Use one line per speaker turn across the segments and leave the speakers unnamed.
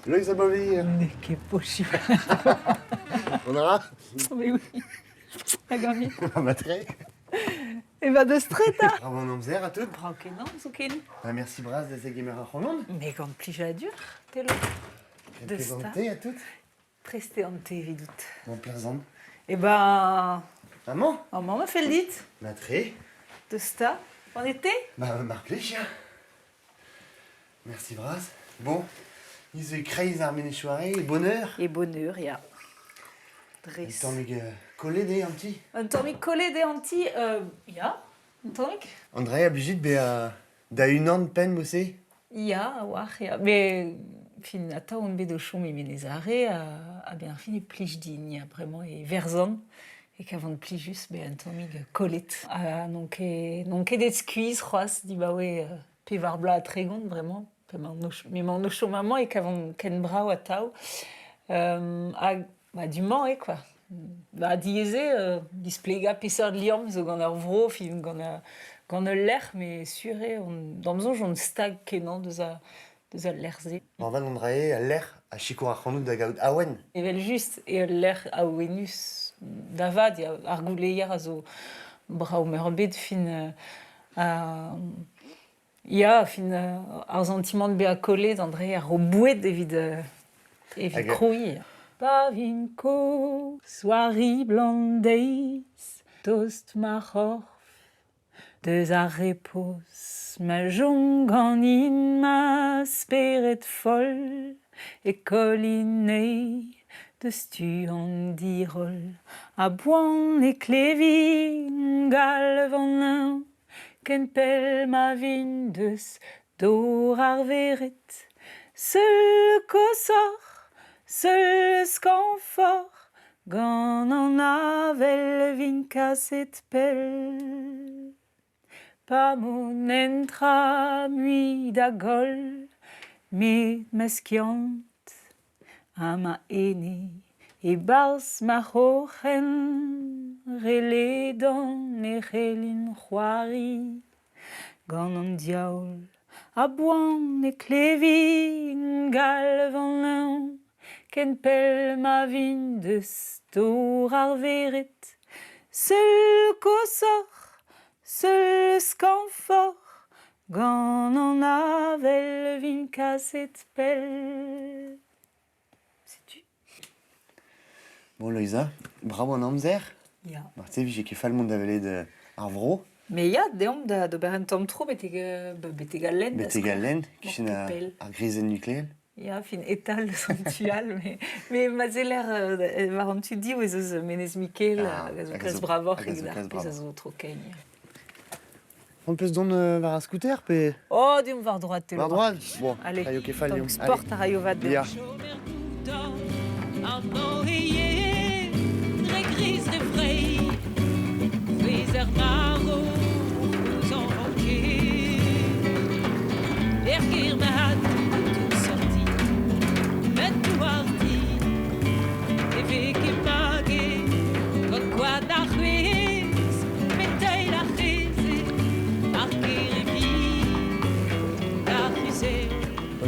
Loïs Abovy.
Che possible.
On aura?
Mais oui. Agami.
Matré.
Et va de streta.
Bravo Namzer à toutes.
Brauche non, zukin.
Merci Braz de ces gamers à Hollande.
Mais quand plus j'ai dur, t'es là. De sta.
Présenté à toutes.
Presteante, évidemment.
Mon plaisant.
Et ben,
Maman.
maman m'a fait le dit.
Matré.
De sta. En été?
Bah, Marc les chiens. Merci Braz. Bon, ils créent armées soirées, bonheur.
Et bonheur, ja.
Ils t'ont mis collé des un petit.
Un tomik collé des anti, ja. Un tomik?
André, obligé de une an de peine aussi.
Ja, wach, ja. Mais, fin, ata on bet de chom et menezare, a bien fin et plige digne, vraiment, et verzon. Et qu'avant de pli juste, ben, un tomik collet. Non ket des squeeze, croise, dit bah ouais, pevar bla tregond, vraiment. Mais mon chom maman, et qu'avant ken brau a tau. Bah, du Mans, quoi. Bah, dieze, displega pisser de liam, zo gant ar vro, fin gant l'air, mais suré, dans on stag kenan deus a l'airze.
En van André, à l'air, à Chico à Chanou d'Agaoud Awen.
Et vel juste, et l'air a oenus d'avad, ar gouleier a zo brau merbet, fin... fin, ar sentiment de a kollet, André, ar o boued evit krouier. Pavinko, soari blandeis, tost ma horf, deus a repos, ma jong an in ma speret foll, e collinei, deus tu an dirol, a boan e klevi, gal van an, ken pel ma vin deus, dor ar veret, seul kosor, seul scanfort, gant an avel vin kaset pel. Pa mon entra mui da gol, met meskiant, a ma ene, e bars ma c'hoc'hen, rele dan e c'helin c'hoari, gant an diaoul, a boan e klevi, gal van an, ken pel ma vin deus dor ar veret, seul kosor, seul scanfort, gant an avel vin kaset pel. Sais-tu?
Bon, Loïsa, bravo Namzer.
Ja.
Tu sais, j'ai kiffé le monde d'aveler de Arvro.
Mais ja, deomp da d'ober un tom tro beteg len.
Beteg alen, kishin
Mortepel.
ar grizen nucléel.
Ja, fin etal sentual, mais ma zeller war an tu di ouz eus menez Mikel, a zo klas bravor, a zo trokein.
On peut se donner vers un scooter, pe...
Oh, diom var droit te
Vers droite. Bon,
allez,
raio kefal,
donc
liom.
sport a raio vat.
Ja.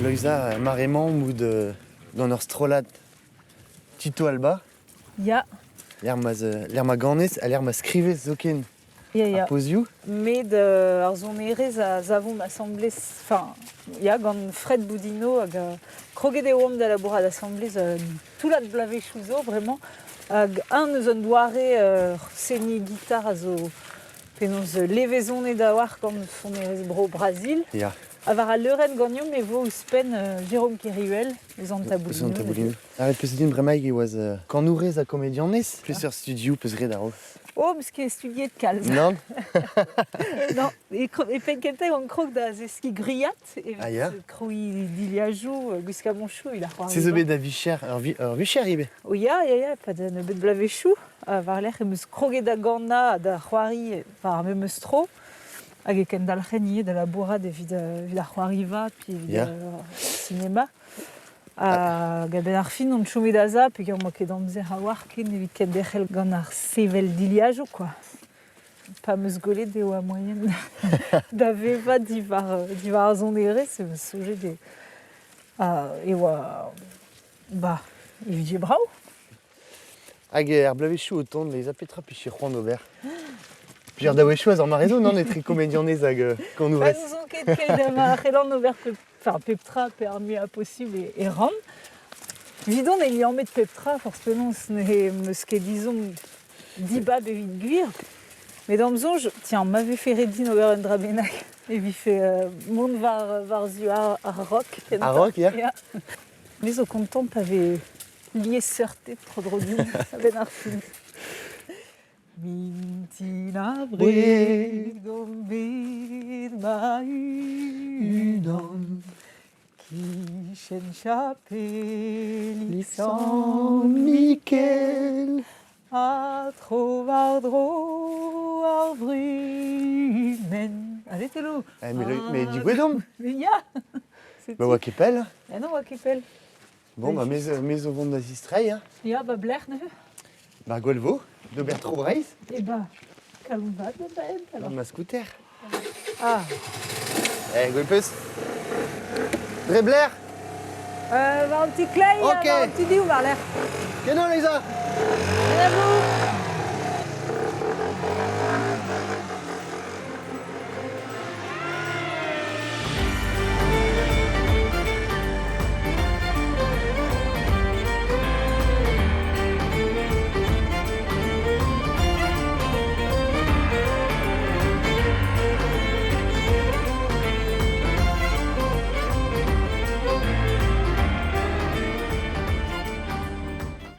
Loïsa, marrément, ou de... dans leur strolat Tito Alba.
Ja,
L'air ma gannes, l'air ma skrivez zoken.
ja.
Posiu.
Met ar zon erez a zavon assemblez, enfin, ja, gant Fred Boudino hag kroget e oam da labourat assemblez tout la blavechou zo, vraiment. Hag un eus un doare seni gitar a zo penaos levezon e da war gant son erez bro Brasil.
Ja.
Avar a leuren gagnon me vo ouspen Jérôme Keriuel, eus an taboulino.
Arret peus din bremaik e oaz kanourez a komedianez. Plusieurs studio peus red aro.
Oh, parce qu'il est studié de calme.
Non.
Non, et penkentai on krog da zeski griat, et
Ah, ya.
kroui diliajou, guska monchou, il a croire.
C'est zo bet da vicher, ur vicher ibe.
Oh, ya, pas de bet blavechou, var l'air emeus kroget da ganna, da c'hoari, var memeus tro, hag e ken dal c'hennier da la bourrade evit ar c'hoari va, puis evit
Ya.
cinéma. Ben ar fin on choumet da za, pe gant mo ket amzer a war ken evit ket derc'hel gant ar sevel diliajo, quoi. Pa meus golet eo a moyen da veva divar zon ere, se meus soje de... eo a... Ba, evit brao.
Hag ar blavechou o tont, les apetra piche c'hoant ober. Pier da wechou az an marezo, non, etri komedianez hag quand nous
Ba
reste.
nous on ket ma c'hellan ober peptra pe ar mieux a possible e ram. Vidon e liammet peptra, forcément, ne meus ket dizon dibab evit gwir. Mais dans le zonge, tiens, on m'avait fait redin over un drabenak. Et puis fait monde var zu ar rock.
Ar rock, ya?
Ja. Mais au content, t'avais lié sorté trop drôle avec un film. Mintina bred gombed ma unan qui chen chapeli
San Miquel.
a trovar dro ar vrumen. Allez, t'es loup.
Mais du gwedom.
Mais ya.
Bah oa kepel.
Ah non, wakepel.
Bon, bah mes o vont da zistrei, hein.
Ya, bah blair, ne?
Bah golvo, d'ober tro breiz.
Eh bah, calme va, ben, alors.
Ma scooter.
Ah.
Eh, gwepus. Dre blair.
Va un petit clay,
Ok.
un petit diou, Marler.
Kenan, Lisa.